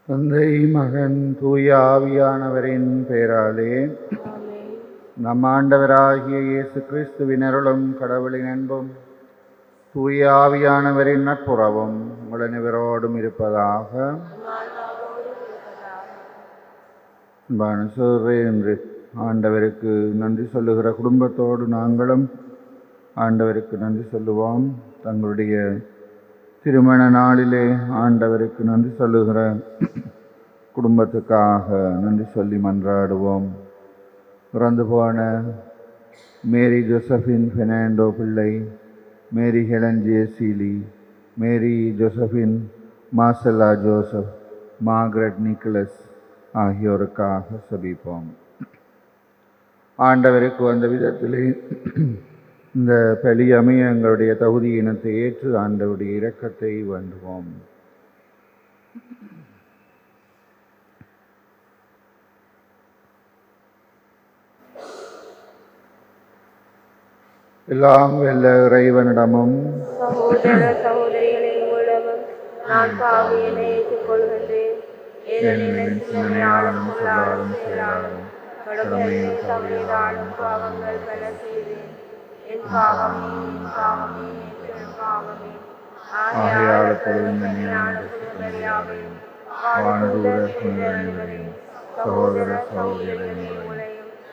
தந்தை மகன் தூய ஆவியானவரின் பெயராலே நம் ஆண்டவராகிய இயேசு கிறிஸ்துவின் அருளும் கடவுளின் அன்பும் தூய ஆவியானவரின் நட்புறவும் உங்கள் அனைவரோடும் இருப்பதாக. அன்பான சகோதரரே, என்று ஆண்டவருக்கு நன்றி சொல்லுகிற குடும்பத்தோடு நாங்களும் ஆண்டவருக்கு நன்றி சொல்லுவோம். தங்களுடைய திருமண நாளிலே ஆண்டவருக்கு நன்றி சொல்லுகிற குடும்பத்துக்காக நன்றி சொல்லி மன்றாடுவோம். இறந்து போன மேரி ஜோசபின் பெர்னாண்டோ பிள்ளை, மேரி ஹெலன் ஜேசிலி, மேரி ஜோசபின் மார்செல்லா ஜோசப், மார்கரெட் நிக்கலஸ் ஆகியோருக்காக செபிப்போம். ஆண்டவருக்கு வந்த விதத்திலே இந்த பலி அமைய எங்களுடைய தகுதி இனத்தை ஏற்று ஆண்டவருடைய இரக்கத்தை வேண்டுவோம். எல்லாம் வெல்ல இறைவனிடமும் சகோதர சகோதரிகளை மூலமும் நான் பாவியனை ஏற்றுக்கொள்கின்றேன். ஏனெனில் சிந்தனையாலும் சொல்லாலும் செயலாலும் கடமையில் தவறினாலும் பாவங்கள் பல செய்தேன். என் பாவமே, என் பாவமே, என் பாவமே. ஆகையால் வானதூதர் புனிதர்களையும் சகோதர சகோதரிகளையும்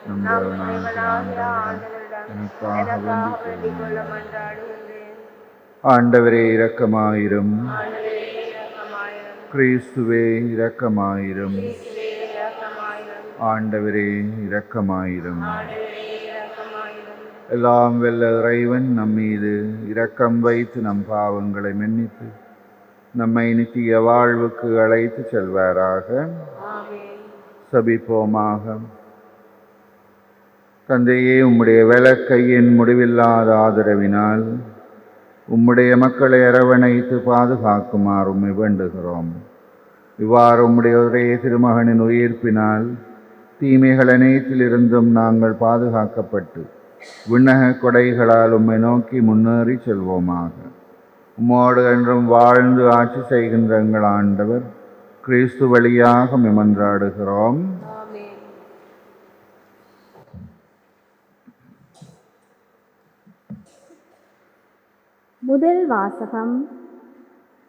நம் இறைவனாகிய ஆண்டவரிடம் எனக்காக வேண்டிக் கொள்ள மன்றாடுகின்றேன். ஆண்டவரே இரக்கமாயிரும். கிறிஸ்துவே இரக்கமாயிரும். ஆண்டவரே இரக்கமாயிரும். எல்லாம் வெல்ல இறைவன் நம் மீது இரக்கம் வைத்து நம் பாவங்களை மன்னித்து நம்மை நித்திய வாழ்வுக்கு அழைத்து செல்வாராக. சபிப்போமாக. தந்தையே, உம்முடைய வலக்கையின் முடிவில்லாத ஆதரவினால் உம்முடைய மக்களை அரவணைத்து பாதுகாக்குமாறு உம்மை வேண்டுகிறோம். இவ்வாறு உம்முடைய ஒரே திருமகனின் உயிர்ப்பினால் தீமைகள் அனைத்திலிருந்தும் நாங்கள் பாதுகாக்கப்பட்டு விண்ணக கொடைகளால் உம்மை நோக்கி முன்னேறி செல்வோமாக. உம்மோடு என்றும் வாழ்ந்து ஆட்சி செய்கின்ற எங்கள் ஆண்டவர் கிறிஸ்து வழியாக மன்றாடுகிறோம். முதல் வாசகம்.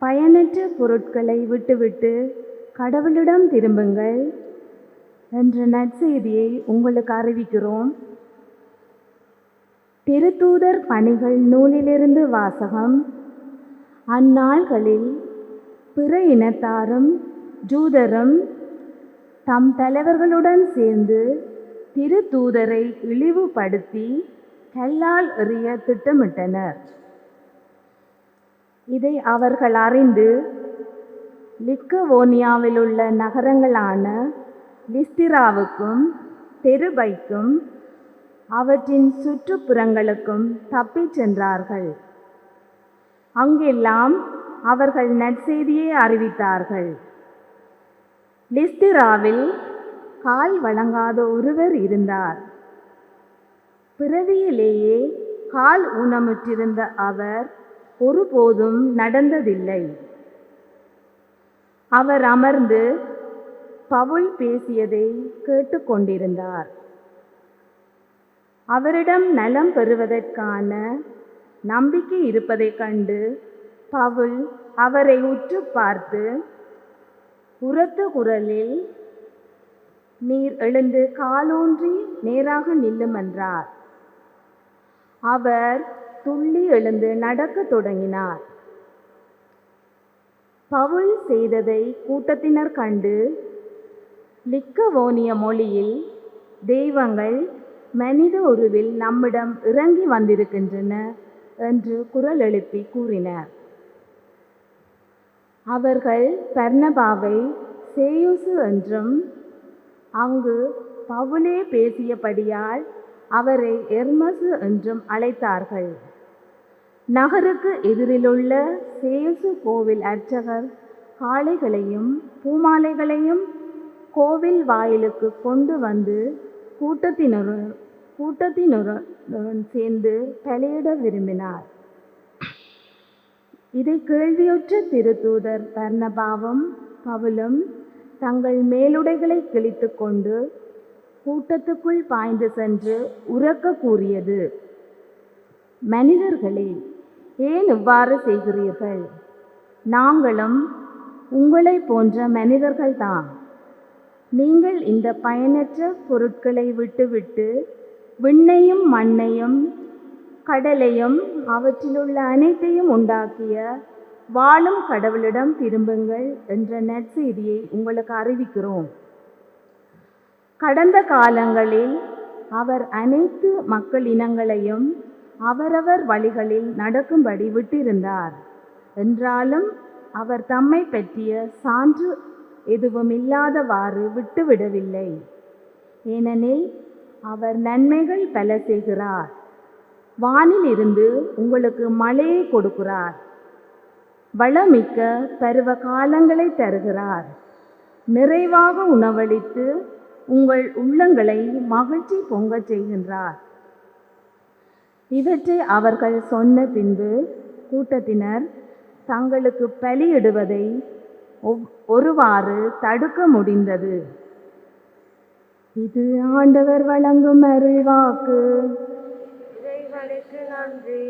பயனற்ற பொருட்களை விட்டுவிட்டு கடவுளிடம் திரும்புங்கள் என்ற நற்செய்தியை உங்களுக்கு அறிவிக்கிறோம். திருத்தூதர் பணிகள் நூலிலிருந்து வாசகம். அந்நாள்களில் பிற இனத்தாரும் ஜூதரும் தம் தலைவர்களுடன் சேர்ந்து திருத்தூதரை இழிவுபடுத்தி கல்லால் எறிய திட்டமிட்டனர். இதை அவர்கள் அறிந்து லிக்கவோனியாவில் உள்ள நகரங்களான லிஸ்திராவுக்கும் தெருபைக்கும் அவற்றின் சுற்றுப்புறங்களுக்கும் தப்பிச் சென்றார்கள். அங்கெல்லாம் அவர்கள் நற்செய்தியை அறிவித்தார்கள். லிஸ்திராவில் கால் வழங்காத ஒருவர் இருந்தார். பிறவியிலேயே கால் ஊனமுற்றிருந்த அவர் ஒருபோதும் நடந்ததில்லை. அவர் அமர்ந்து பவுல் பேசியதை கேட்டுக்கொண்டிருந்தார். அவரிடம் நலம் பெறுவதற்கான நம்பிக்கை இருப்பதைக் கண்டு பவுல் அவரை உற்று பார்த்து உரத்த குரலில், நீர் எழுந்து காலூன்றி நேராக நில்லும் என்றார். அவர் துள்ளி எழுந்து நடக்கத் தொடங்கினார். பவுல் செய்ததை கூட்டத்தினர் கண்டு லிக்கவோனிய மொழியில், தெய்வங்கள் மனித உருவில் நம்மிடம் இறங்கி வந்திருக்கின்றன என்று குரல் எழுப்பி கூறினர். அவர்கள் பர்னபாவை சேயுசு என்றும் அங்கு பவுலே பேசியபடியால் அவரை எர்மசு என்றும் அழைத்தார்கள். நகருக்கு எதிரிலுள்ள சேயுசு கோவில் அர்ச்சகர் காளைகளையும் பூமாலைகளையும் கோவில் வாயிலுக்கு கொண்டு வந்து கூட்டத்தினருடன் சேர்ந்து பலியிட விரும்பினார். இதை கேள்வியுற்ற திருத்தூதர் பர்னபாவும் பவுலும் தங்கள் மேலுடைகளை கிழித்து கொண்டு கூட்டத்துக்குள் பாய்ந்து சென்று உரக்க கூறியது, மனிதர்களே, ஏன் இவ்வாறு செய்கிறீர்கள்? நாங்களும் உங்களைப் போன்ற மனிதர்கள்தான். நீங்கள் இந்த பயனற்ற பொருட்களை விட்டுவிட்டு விண்ணையும் மண்ணையும் கடலையும் அவற்றிலுள்ள அனைத்தையும் உண்டாக்கிய வாழும் கடவுளிடம் திரும்புங்கள் என்ற நற்செய்தியை உங்களுக்கு அறிவிக்கிறோம். கடந்த காலங்களில் அவர் அனைத்து மக்கள் இனங்களையும் அவரவர் வழிகளில் நடக்கும்படி விட்டிருந்தார். என்றாலும் அவர் தம்மை பற்றிய சான்று எதுவும் இல்லாதவாறு விட்டுவிடவில்லை. ஏனெனில் அவர் நன்மைகள் பல செய்கிறார். வானில் இருந்து உங்களுக்கு மழையை கொடுக்கிறார். வளமிக்க பருவ காலங்களை தருகிறார். நிறைவாக உணவளித்து உங்கள் உள்ளங்களை மகிழ்ச்சி பொங்கச் செய்கின்றார். இவற்றை அவர்கள் சொன்ன பின்பு கூட்டத்தினர் தங்களுக்கு பலியிடுவதை ஒருவாறு தடுக்க முடிந்தது. இது ஆண்டவர் வழங்கும் அருள்வாக்கு. இறைவனுக்கு நன்றி.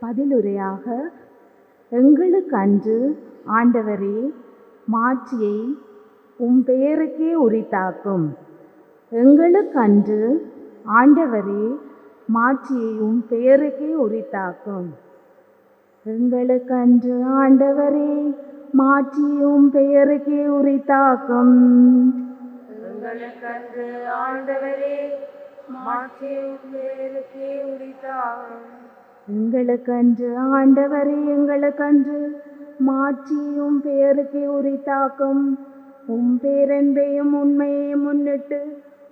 பதிலுரையாக, எங்களுக்கன்று ஆண்டவரே மாட்சியை உம் பெயருக்கே உரித்தாக்கும். எங்களுக்கன்று ஆண்டவரே மாட்சியை உம் பெயருக்கே உரித்தாக்கும். எங்களுக்கன்று ஆண்டவரே மாட்சியை உம் பெயருக்கே உரித்தாக்கும். எங்களுக்கன்று ஆண்டவரே மாட்சியை உம் பெயருக்கே உரித்தாக்கும். எங்களுக்கன்று ஆண்டவரே எங்களுக்கன்று மாட்சியும் பெயருக்கே உரித்தாக்கும். உம் பேரன்பையும் உண்மையையும் முன்னிட்டு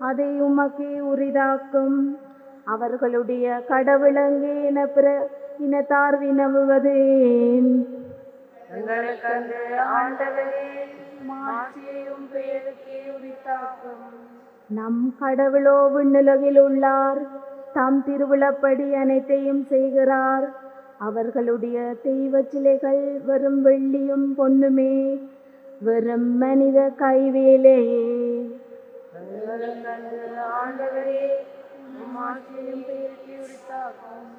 அதை உமக்கே உரிதாக்கும். அவர்களுடைய கடவுளங்கே என பிற இனத்தார் வினவுவதேன். எங்களுக்கன்று ஆண்டவரே மாட்சியை உம் பெயருக்கே உரித்தாக்கும். நம் கடவுளோ விண்ணுலகில் உள்ளார். தாம் திருவிழப்படி அனைத்தையும் செய்கிறார். அவர்களுடைய தெய்வ சிலைகள் வெறும் வெள்ளியும் பொன்னுமே, வெறும் மனித கைவேலையே. ஆண்டவரே மாட்சியும் பெயருக்கே உரித்தாக்கும்.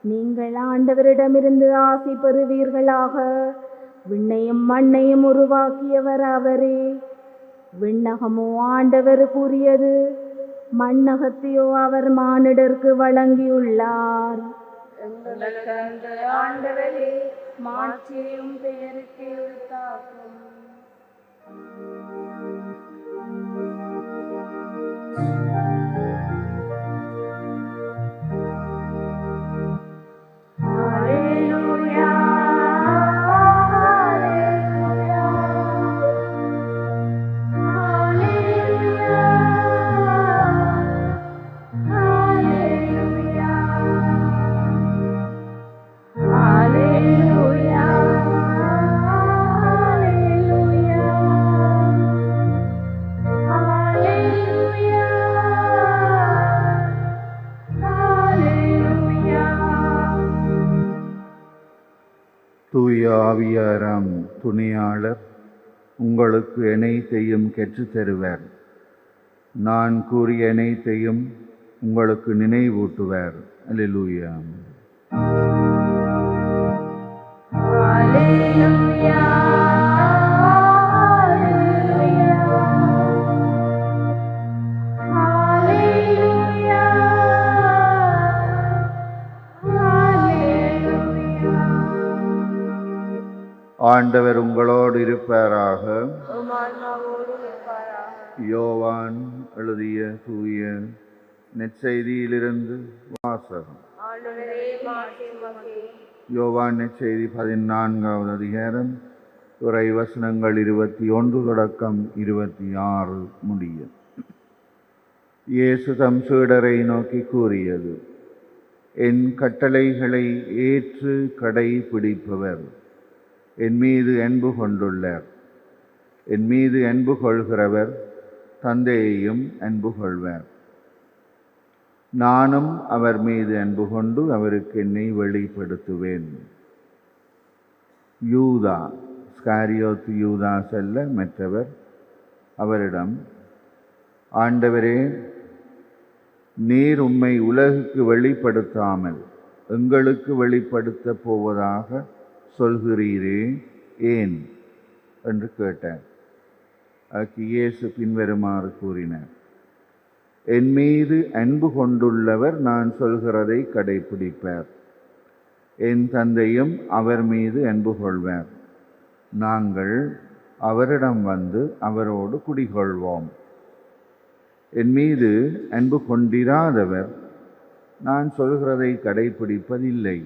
நீங்கள் ஆண்டவரிடமிருந்து ஆசி பெறுவீர்களாக. விண்ணையும் மண்ணையும் உருவாக்கியவர் அவரே. விண்ணகமோ ஆண்டவர் கூறியது, மண்ணகத்தையோ அவர் மானிடருக்கு வழங்கியுள்ளார். எங்களுக்கு ஆண்டவரே மாட்சியும் பெயருக்கே உரித்தாக்கும். தூய ஆவியாராம் துணையாளர் உங்களுக்கு அனைத்தையும் கற்றுத் தருவார். நான் கூறிய அனைத்தையும் உங்களுக்கு நினைவூட்டுவார். அல்லேலூயா. ஆண்டவர் உங்களோடு இருப்பாராக. யோவான் எழுதிய தூய நற்செய்தியிலிருந்து வாசகம். யோவான் நற்செய்தி 14வது அதிகாரம், இறை வசனங்கள் 21 தொடக்கம் 26 முடிய. இயேசு தம் சீடரை நோக்கி கூறியது, என் கட்டளைகளை ஏற்று கடைபிடிப்பவர் என் மீது அன்பு கொண்டுள்ளார். என் மீது அன்பு கொள்கிறவர் தந்தையையும் அன்பு கொள்வார். நானும் அவர் மீது அன்பு கொண்டு அவருக்கு என்னை வெளிப்படுத்துவேன். யூதா, ஸ்காரியோத்து யூதாஸ் அல்ல, மற்றவர், அவரிடம், ஆண்டவரே, நீர் உம்மை உலகுக்கு வெளிப்படுத்தாமல் எங்களுக்கு வெளிப்படுத்தப் போவதாக சொல்கிறீரே, ஏன் என்று கேட்டார். அதற்கு இயேசு பின்வருமாறு கூறினார், என் மீது அன்பு கொண்டுள்ளவர் நான் சொல்கிறதை கடைப்பிடிப்பார். என் தந்தையும் அவர் மீது அன்பு கொள்வார். நாங்கள் அவரிடம் வந்து அவரோடு குடிகொள்வோம். என் மீது அன்பு கொண்டிராதவர் நான் சொல்கிறதை கடைப்பிடிப்பதில்லை.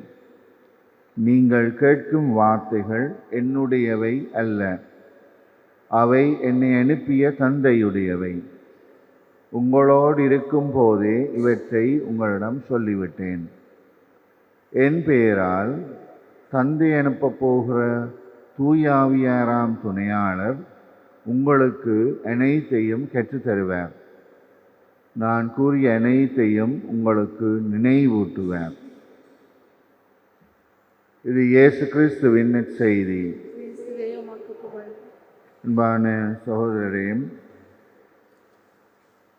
நீங்கள் கேட்கும் வார்த்தைகள் என்னுடையவை அல்ல, அவை என்னை அனுப்பிய தந்தையுடையவை. உங்களோடு இருக்கும் போதே இவற்றை உங்களிடம் சொல்லிவிட்டேன். என் பெயரால் தந்தை அனுப்பப் போகிற தூயாவியாராம் துணையாளர் உங்களுக்கு அனைத்தையும் கற்றுத்தருவார். நான் கூறிய அனைத்தையும் உங்களுக்கு நினைவூட்டுவார். இது இயேசு கிறிஸ்துவின் நற்செய்தி. அன்பான சகோதரரே,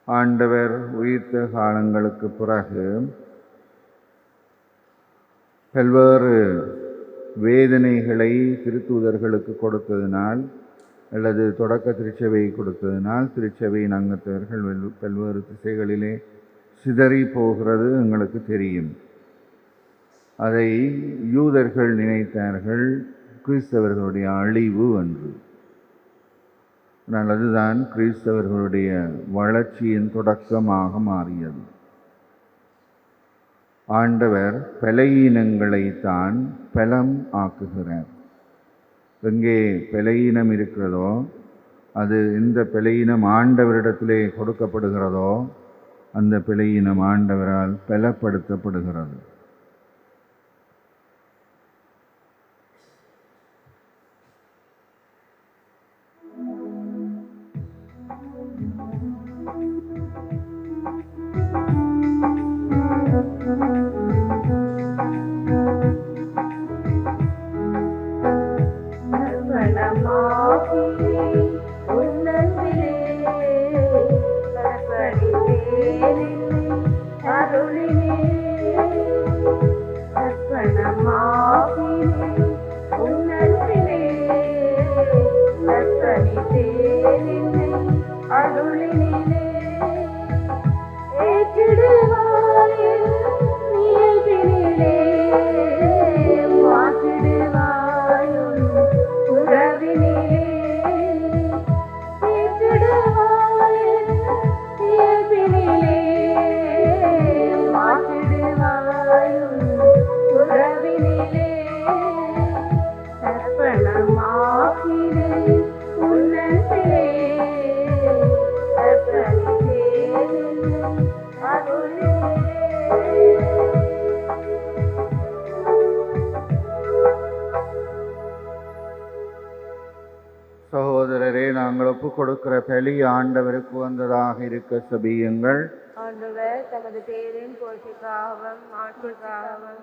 ஆண்டவர் உயிர்த்த காலங்களுக்கு பிறகு பல்வேறு வேதனைகளை திருத்தூதர்களுக்கு கொடுத்ததினால் அல்லது தொடக்க திருச்சபை கொடுத்ததினால் திருச்சபையின் அங்கத்தவர்கள் பல்வேறு திசைகளிலே சிதறி போகிறது எங்களுக்கு தெரியும். அதை யூதர்கள் நினைத்தார்கள் கிறிஸ்தவர்களுடைய அழிவு என்று. ஆனால் அதுதான் கிறிஸ்தவர்களுடைய வளர்ச்சியின் தொடக்கமாக மாறியது. ஆண்டவர் பலவீனங்களைத்தான் பலம் ஆக்குகிறார். எங்கே பலவீனம் இருக்கிறதோ, அது எந்த பலவீனம் ஆண்டவரிடத்திலே கொடுக்கப்படுகிறதோ அந்த பலவீனம் ஆண்டவரால் பலப்படுத்தப்படுகிறது. சகோதரரே, நாங்கள் ஒப்புக் கொடுக்கிற பலி ஆண்டவருக்கு உகந்ததாக இருக்க செபியுங்கள். ஆண்டவர் தமது பேரின் போற்றிக்காகவும் மாற்றுக்காகவும்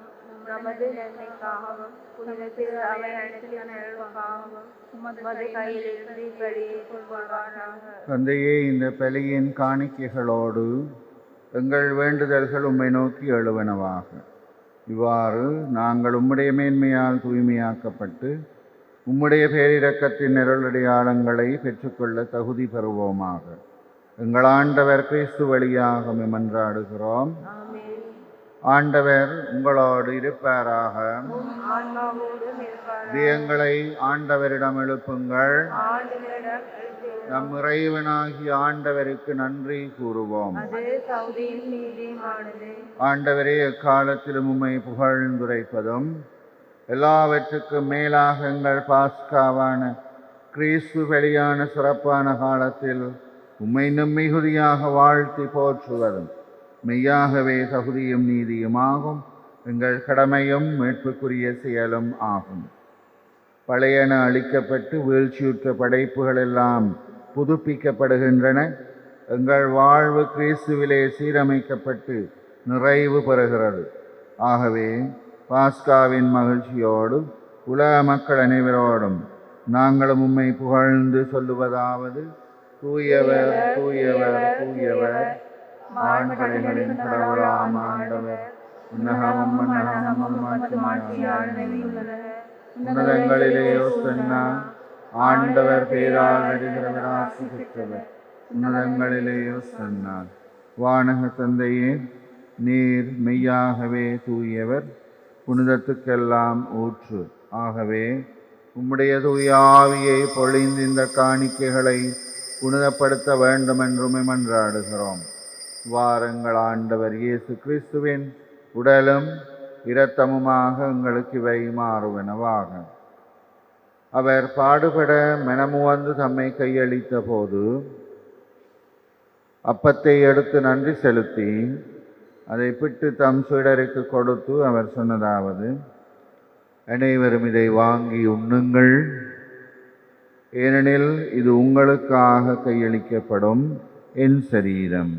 நமது நன்மைக்காகவும் புனித திரு அவை அனைத்து நல்வாகவும் உமது கையிலிருந்து இப்படியே கொள்வாராக. தந்தையே, இந்த பலியின் காணிக்கைகளோடு எங்கள் வேண்டுதல்கள் உம்மை நோக்கி எழுவனவாக. இவ்வாறு நாங்கள் உம்முடைய மேன்மையால் தூய்மையாக்கப்பட்டு உம்முடைய பேரிரக்கத்தின் நிழலடையாளங்களை பெற்றுக்கொள்ள தகுதி பெறுவோமாக. எங்கள் ஆண்டவர் கிறிஸ்து வழியாக மன்றாடுகிறோம். ஆண்டவர் உங்களோடு இருப்பாராக. இதயங்களை ஆண்டவரிடம் எழுப்புங்கள். நம் இறைவனாகிய ஆண்டவருக்கு நன்றி கூறுவோம். ஆண்டவரே, எக்காலத்திலும் உம்மை புகழ்ந்துரைப்பதும் எல்லாவற்றுக்கும் மேலாக எங்கள் பாஸ்காவான கிறிஸ்து வெளியான சிறப்பான காலத்தில் உம்மை மிகுதியாக வாழ்த்தி போற்றுவதும் மெய்யாகவே தகுதியும் நீதியுமாகும். எங்கள் கடமையும் மீட்புக்குரிய செயலும் ஆகும். பழையன அழிக்கப்பட்டு வீழ்ச்சியுற்ற படைப்புகள் எல்லாம் புதுப்பிக்கப்படுகின்றன. எங்கள் வாழ்வு கிறிஸ்துவிலே சீரமைக்கப்பட்டு நிறைவு பெறுகிறது. ஆகவே பாஸ்காவின் மகிழ்ச்சியோடு உலக மக்கள் அனைவரோடும் நாங்களும் உம்மை புகழ்ந்து சொல்லுவதாவது: தூயவர் தூயவர் தூயவர் வான்படைகளின் கடவுளாம் ஆண்டவர் உன்னதமும் மன்னகமும் உன்னதங்களிலே யோசன்னா ஆண்டவர் பேரால் வருகிறவர் ஆசி பெற்றவர் உன்னதங்களிலே யோசன்னா. வானக தந்தையே, நீர் மெய்யாகவே தூயவர், புனிதத்துக்கெல்லாம் ஊற்று. ஆகவே உம்முடைய தூய ஆவியை பொழிந்து இந்த காணிக்கைகளை புனிதப்படுத்த வேண்டும் என்றும் மன்றாடுகிறோம். வாருங்கள், ஆண்டவர் இயேசு கிறிஸ்துவின் உடலும் இரத்தமுமாக எங்களுக்கு இவை மாறுவனவாக. அவர் பாடுபட மனமுவந்து தம்மை கையளித்த போது அப்பத்தை எடுத்து நன்றி செலுத்தி அதை பிட்டு தம் சீடருக்கு கொடுத்து அவர் சொன்னதாவது: அனைவரும் இதை வாங்கி உண்ணுங்கள், ஏனெனில் இது உங்களுக்காக கையளிக்கப்படும் என் சரீரம்.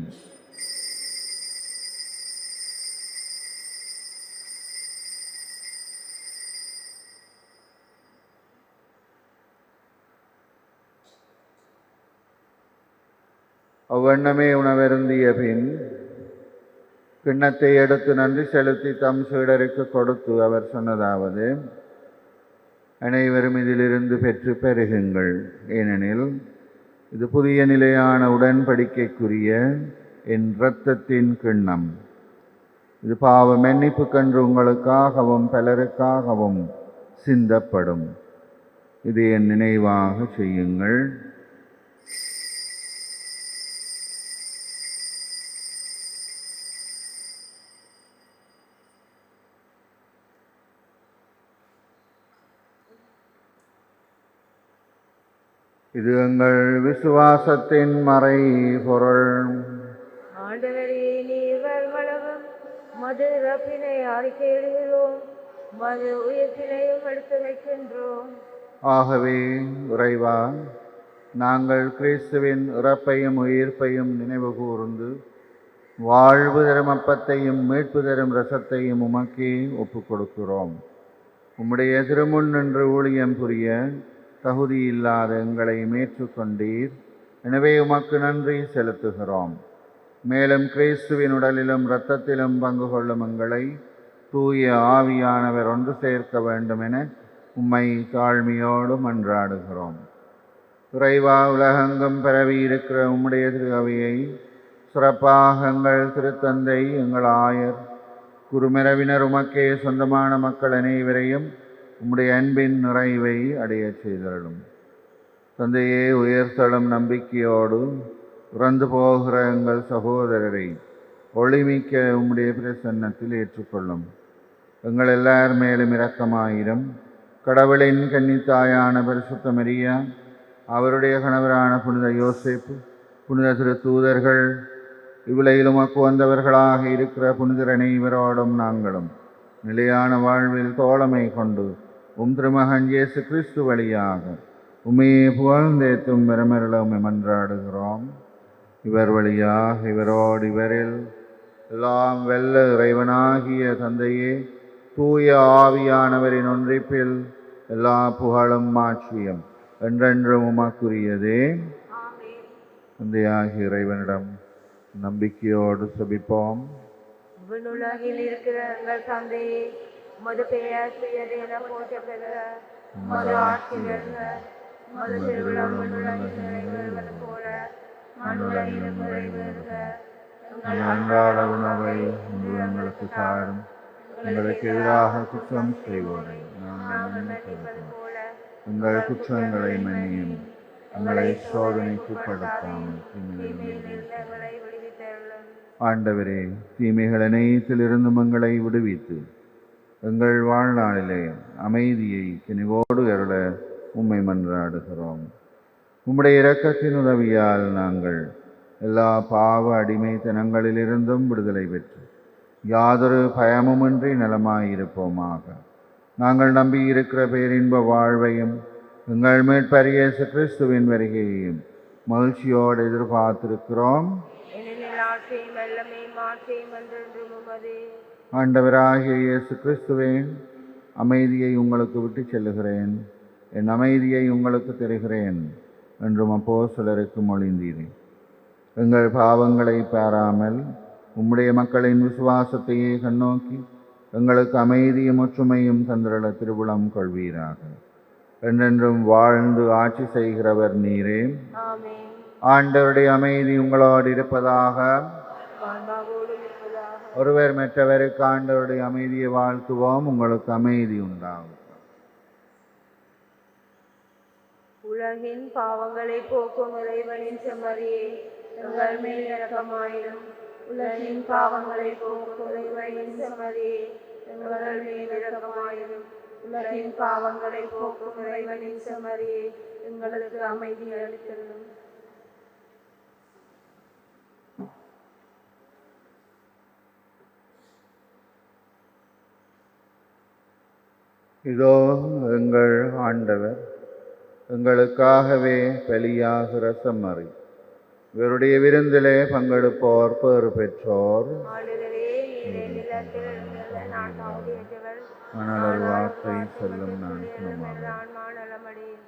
அவ்வண்ணமே உணவருந்திய பின் கிண்ணத்தை எடுத்து நன்றி செலுத்தி தம் சீடருக்கு கொடுத்து அவர் சொன்னதாவது: அனைவரும் இதிலிருந்து பெற்று பெறுகுங்கள், ஏனெனில் இது புதிய நிலையான உடன்படிக்கைக்குரிய என் இரத்தத்தின் கிண்ணம். இது பாவ மன்னிப்புக்கென்று உங்களுக்காகவும் பலருக்காகவும் சிந்தப்படும். இது என் நினைவாக செய்யுங்கள். இது எங்கள் விசுவாசத்தின் மறை பொருள். ஆண்டவரே, நீர் வருமளவும் மது இறப்பினை அறிக்கையிடுகிறோம், மது உயிர்ப்பினையும் எடுத்து வைக்கின்றோம். ஆகவே இறைவா, நாங்கள் கிறிஸ்துவின் இறப்பையும் உயிர்ப்பையும் நினைவு கூர்ந்து வாழ்வு தரும் அப்பத்தையும் மீட்பு தரும் இரசத்தையும் உமக்கே ஒப்புக் கொடுக்கிறோம். உம்முடைய திருமுன் நின்று ஊழியம் புரிய தகுதி இல்லாத எங்களை ஏற்றுக்கொண்டீர். எனவே உமக்கு நன்றி செலுத்துகிறோம். மேலும் கிறிஸ்துவின் உடலிலும் இரத்தத்திலும் பங்கு கொள்ளும் எங்களை தூய ஆவியானவர் ஒன்று சேர்க்க வேண்டும் என உம்மை தாழ்மையோடு மன்றாடுகிறோம். இறைவா, உலகெங்கும் பரவி இருக்கிற உம்முடைய திரு அவையை சிறப்பாக எங்கள் திருத்தந்தை, எங்கள் ஆயர், குருமரவினர், உமக்கே சொந்தமான மக்கள் அனைவரையும் உம்முடைய அன்பின் நிறைவை அடைய செய்தருளும். தந்தையே, உயர்த்தலும் நம்பிக்கையோடு இறந்து போகிற எங்கள் சகோதரரை ஒளிமிக்க உம்முடைய பிரசன்னத்தில் ஏற்றுக்கொள்ளும். எங்கள் எல்லார் மேலும் இரக்கமாயிரம். கடவுளின் கன்னித்தாயான பரிசுத்த மரியா, அவருடைய கணவரான புனித யோசேப்பு, புனித திரு தூதர்கள், இவ்வுலகில் உமக்கு வந்தவர்களாக இருக்கிற புனிதர் அனைவரோடும் நாங்களும் நிலையான வாழ்வில் தோழமை கொண்டு திருமகன் இயேசு கிறிஸ்து வழியாக உம்மையே புகழ்ந்தேத்தும் பெருமருள உம்மை மன்றாடுகிறோம். இவர் வழியாக, இவரோடு, இவரில் எல்லாம் வெல்ல இறைவனாகிய தந்தையே, தூய ஆவியானவரின் ஒன்றிப்பில் எல்லா புகழும் மாட்சியும் என்றென்றும் உமக்குரியதே. தந்தையாகிய இறைவனிடம் நம்பிக்கையோடு செபிப்போம். விண்ணுலகில் இருக்கிற எங்கள் தந்தையே, மது பெயர் பெயர் என போற்ற பெறுக, மது ஆட்சி வருக, மது திருவிழம் விண்ணுலகில் நிறைவேறுவது போல மண்ணுலகிலும் நிறைவேறுக. எங்கள் அன்றாட உணவை இன்று எங்களுக்கு தாரும். எங்களுக்கு எதிராக குற்றம் செய்வோரை நாங்கள் மன்னிப்பது போல எங்கள் குற்றங்களை மன்னியும். எங்களை சோதனைக்கு படுத்தாமல் எங்களை விடுவித்தருளும். ஆண்டவரே, தீமைகள் அனைத்திலிருந்தும் எங்களை விடுவித்து எங்கள் வாழ்நாளிலே அமைதியை கனிவோடு அருள உம்மை மன்றாடுகிறோம். உம்முடைய இரக்கத்தின் உதவியால் நாங்கள் எல்லா பாவ அடிமைத்தனங்களிலிருந்தும் விடுதலை பெற்று யாதொரு பயமுமின்றி நலமாயிருப்போமாக. நாங்கள் நம்பியிருக்கிற பேரின்ப வாழ்வையும் எங்கள் மீட்பர் இயேசு கிறிஸ்துவின் வருகையையும் மகிழ்ச்சியோடு எதிர்பார்த்திருக்கிறோம். ஆண்டவராகிய இயேசு கிறிஸ்துவே, அமைதியை உங்களுக்கு விட்டு செல்லுகிறேன், என் அமைதியை உங்களுக்கு தருகிறேன். என்றும் அப்போஸ்தலருக்கு மொழிந்தீரே. எங்கள் பாவங்களை பாராமல் உம்முடைய மக்களின் விசுவாசத்தையே கண்ணோக்கி எங்களுக்கு அமைதியும் ஒற்றுமையும் தந்திரள திருவுளம் கொள்வீராக. என்றென்றும் வாழ்ந்து ஆட்சி செய்கிறவர் நீரே. ஆமென். ஆண்டவருடைய அமைதி உங்களோடு இருப்பதாக. ஆன்மாவோடும் இருப்பதாக. ஒருவர் மற்றவருக்கு ஆண்டவருடைய அமைதியை வாழ்த்துவோம். உங்களுக்கு அமைதி உண்டாகும். உலகின் பாவங்களை போக்கும் இறைவனின் செம்மறியே, எங்கள் மேல் இரக்கமாயிரும். உலகின் பாவங்களை போக்கும் இறைவனின் செம்மறியே, எங்கள் மேல் இரக்கமாயிரும். உலகின் பாவங்களை போக்கும் இறைவனின் செம்மறியே, எங்களுக்கு அமைதி அளித்தருளும். இதோ எங்கள் ஆண்டவர் எங்களுக்காகவே பலியாகிற செம்மறி. இவருடைய விருந்திலே பங்கெடுப்போர் பேறு பெற்றோர். ஆண்டவரே, நீரே நிலத்தில் எழுந்துள்ள நான் தகுதியற்றவர். மணலர் வார்த்தை செல்லும் நான் நான் மானலமடையேன்.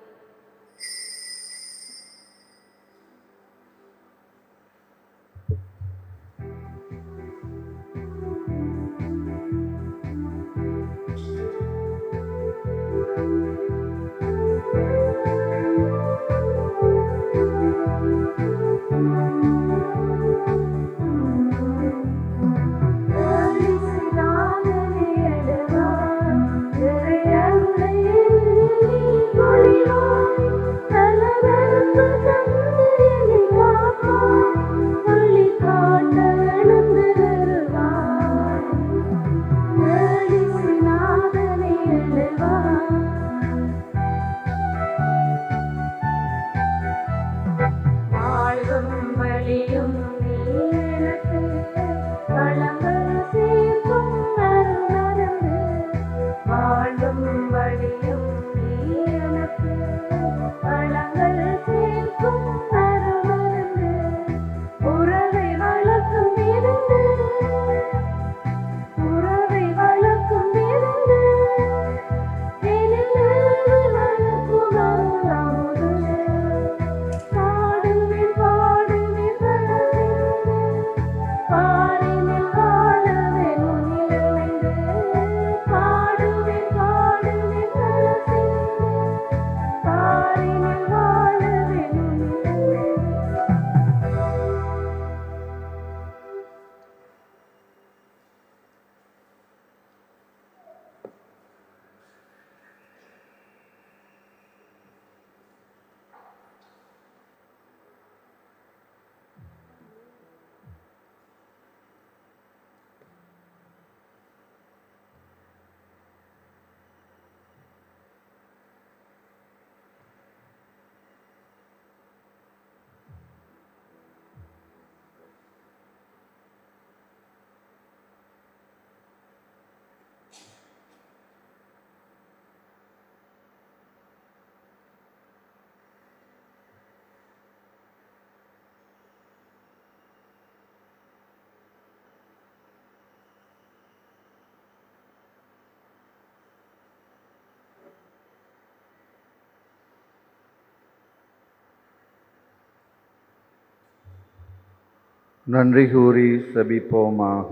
நன்றி கூறி செபிப்போமாக.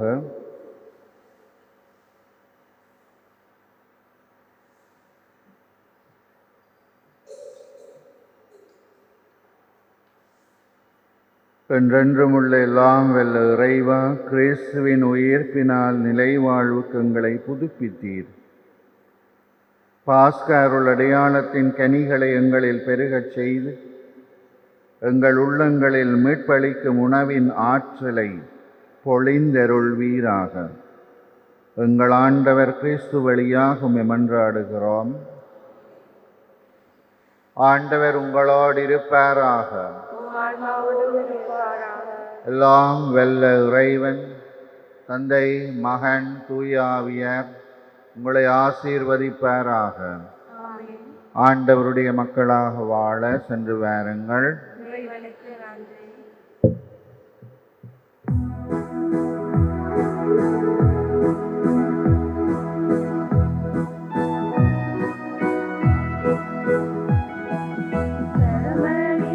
என்றென்றும் உள்ள எல்லாம் வெல்ல இறைவா, கிறிஸ்துவின் உயிர்ப்பினால் நிலை வாழ்வுக்கு எங்களை புதுப்பித்தீர். பாஸ்கா அருள் அடையாளத்தின் கனிகளை எங்களில் பெருகச் செய்து எங்கள் உள்ளங்களில் மீட்பளிக்கும் உணவின் ஆற்றலை பொழிந்தருள்வீராக. எங்கள் ஆண்டவர் கிறிஸ்து வழியாக மன்றாடுகிறோம். ஆண்டவர் உங்களோடு இருப்பாராக. எல்லாம் வெல்ல இறைவன் தந்தை, மகன், தூயாவியர் உங்களை ஆசீர்வதிப்பாராக. ஆண்டவருடைய மக்களாக வாழ சென்று வாருங்கள். Ceremony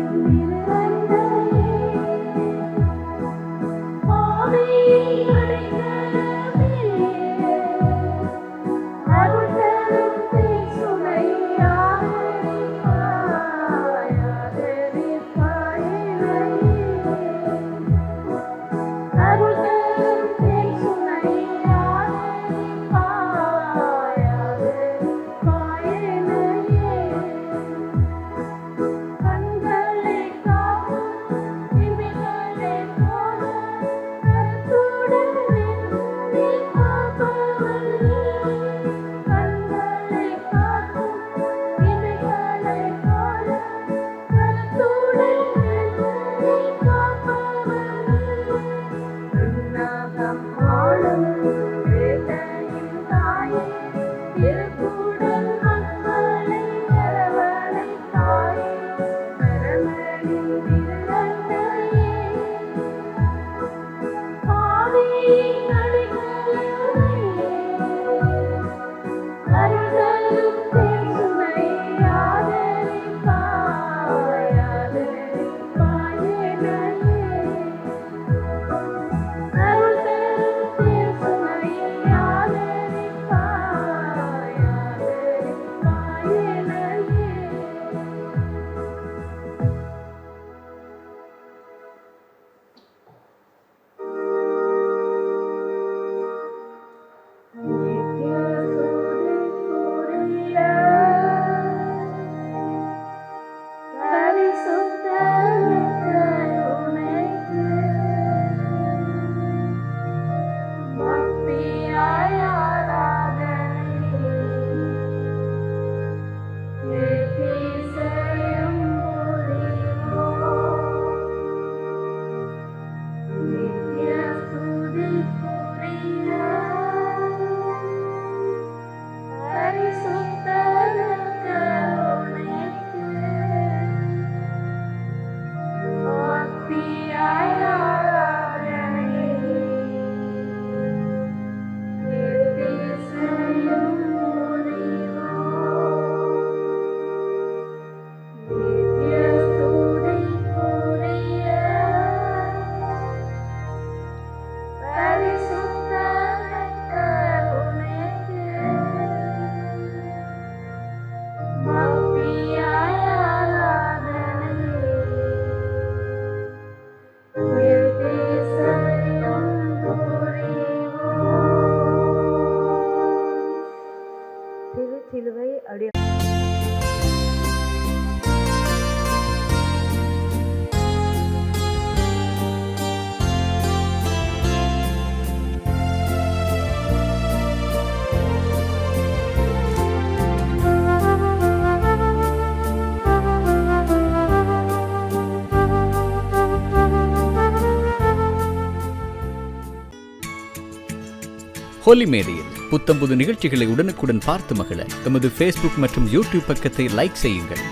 ஒலிமேடையில் புத்தம்புது நிகழ்ச்சிகளை உடனுக்குடன் பார்த்து மகிழ எமது ஃபேஸ்புக் மற்றும் யூடியூப் பக்கத்தை லைக் செய்யுங்கள்.